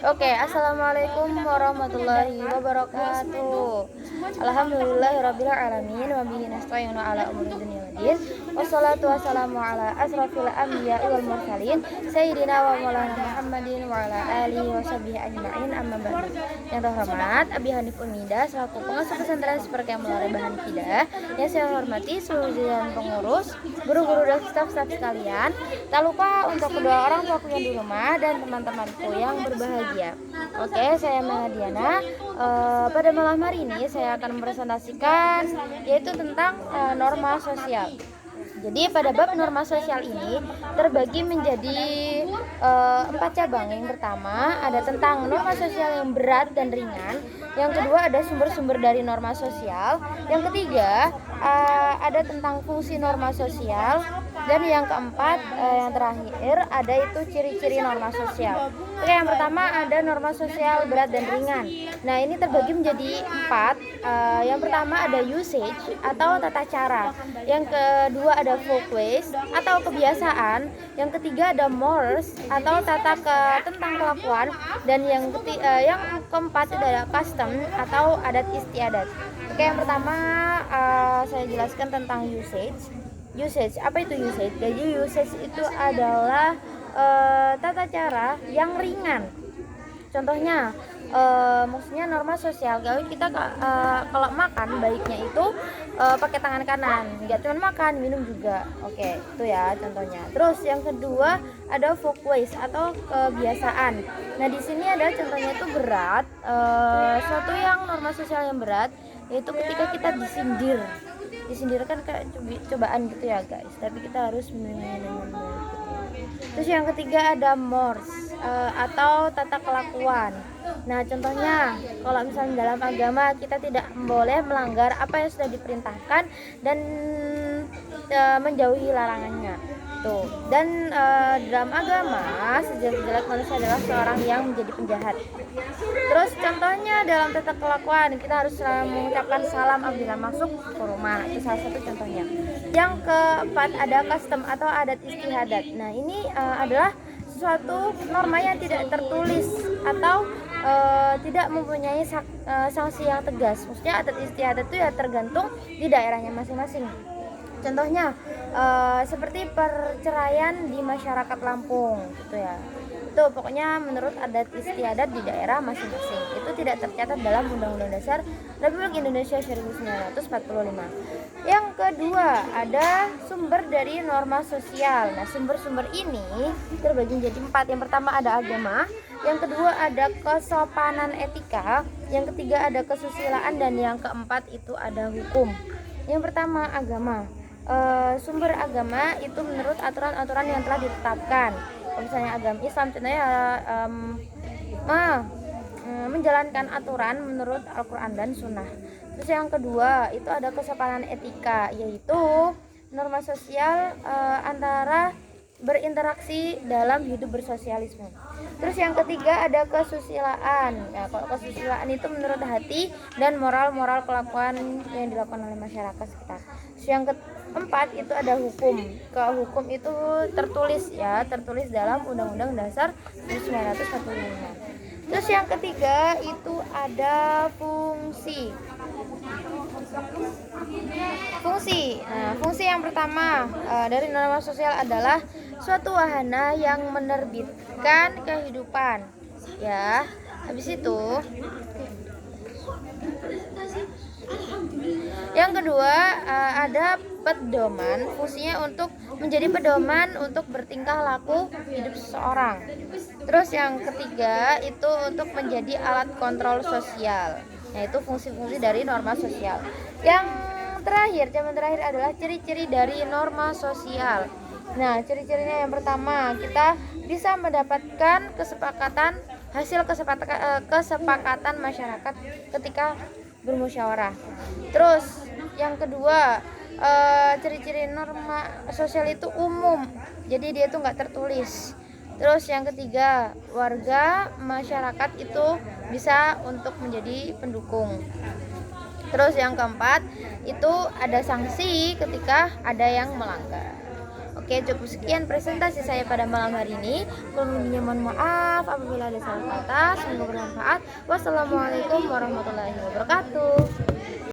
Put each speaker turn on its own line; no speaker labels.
Oke, assalamualaikum warahmatullahi wabarakatuh. Alhamdulillahirabbil alamin wa bihi nasta'inu ala umuri dunya waddin. Wassalatu wassalamu ala asrofil anbiya'i wal mursalin sayyidina wa maulana Muhammadin wa ala alihi wa sahbihi ajma'in, amma ba'du. Yang terhormat Abi Hanif Unida selaku pengasuh pesantren Seperti Mulia Bahan Kidah, yang saya hormati seluruh jajaran pengurus, guru-guru dan staf-staf sekalian. Tak lupa untuk kedua orang tuaku yang di rumah dan teman-temanku yang berbahagia. Oke, saya Mahadiana. Pada malam hari ini saya akan mempresentasikan yaitu tentang norma sosial. Jadi pada bab norma sosial ini terbagi menjadi 4 cabang. Yang pertama ada tentang norma sosial yang berat dan ringan. Yang kedua ada sumber-sumber dari norma sosial. Yang ketiga ada tentang fungsi norma sosial. Dan yang keempat, yang terakhir ada itu ciri-ciri norma sosial. Oke, yang pertama ada norma sosial berat dan ringan. Nah, ini terbagi menjadi 4. Yang pertama ada usage atau tata cara. Yang kedua ada folk ways atau kebiasaan. Yang ketiga ada mores atau tentang kelakuan. Dan yang keempat ada custom atau adat istiadat. Oke, yang pertama saya jelaskan tentang usage. Usage, apa itu usage? Jadi usage itu adalah tata cara yang ringan. Contohnya, maksudnya norma sosial. Kalau kita kalau makan baiknya itu pakai tangan kanan, nggak cuma makan, minum juga. Oke, itu ya contohnya. Terus yang kedua ada folk ways atau kebiasaan. Nah, di sini ada contohnya itu berat. Suatu yang norma sosial yang berat yaitu ketika kita disindir kan kayak cobaan gitu ya guys, tapi kita harus minum. Terus yang ketiga ada mores atau tata kelakuan. Nah, contohnya kalau misalnya dalam agama kita tidak boleh melanggar apa yang sudah diperintahkan dan menjauhi larangannya tuh. Dan dalam agama sejelek-jelek manusia adalah seorang yang menjadi penjahat. Terus contohnya dalam tata kelakuan kita harus mengucapkan salam apabila masuk ke rumah. Itu salah satu contohnya. Yang keempat ada custom atau adat istiadat. Nah, ini adalah suatu norma yang tidak tertulis atau tidak mempunyai sanksi yang tegas. Maksudnya adat istiadat itu ya tergantung di daerahnya masing-masing. Contohnya seperti perceraian di masyarakat Lampung gitu ya. Itu pokoknya menurut adat istiadat di daerah masing-masing. Itu tidak tercatat dalam Undang-Undang Dasar Republik Indonesia 1945. Yang kedua ada sumber dari norma sosial. Nah, sumber-sumber ini terbagi menjadi 4. Yang pertama ada agama, yang kedua ada kesopanan etika, yang ketiga ada kesusilaan, dan yang keempat itu ada hukum. Yang pertama agama. Sumber agama itu menurut aturan-aturan yang telah ditetapkan. Misalnya agama Islam contohnya menjalankan aturan menurut Al-Quran dan Sunnah. Terus yang kedua itu ada kesopanan etika, yaitu norma sosial antara berinteraksi dalam hidup bersosialisme. Terus yang ketiga ada kesusilaan. Nah, kalau kesusilaan itu menurut hati dan moral kelakuan yang dilakukan oleh masyarakat sekitar. Terus yang keempat itu ada hukum. Hukum itu tertulis dalam Undang-Undang Dasar 1945. Terus yang ketiga itu ada fungsi. Nah, fungsi yang pertama dari norma sosial adalah suatu wahana yang menerbitkan kehidupan. Ya, habis itu yang kedua ada pedoman. Fungsinya untuk menjadi pedoman untuk bertingkah laku hidup seseorang. Terus yang ketiga itu untuk menjadi alat kontrol sosial. Nah, itu fungsi-fungsi dari norma sosial. Yang cabang terakhir adalah ciri-ciri dari norma sosial. Nah, ciri-cirinya yang pertama kita bisa mendapatkan hasil kesepakatan masyarakat ketika bermusyawarah. Terus yang kedua ciri-ciri norma sosial itu umum, jadi dia itu nggak tertulis. Terus yang ketiga warga masyarakat itu bisa untuk menjadi pendukung. Terus yang keempat itu ada sanksi ketika ada yang melanggar. Oke, cukup sekian presentasi saya pada malam hari ini. Kurang lebihnya mohon maaf apabila ada salah kata. Semoga bermanfaat. Wassalamualaikum warahmatullahi wabarakatuh.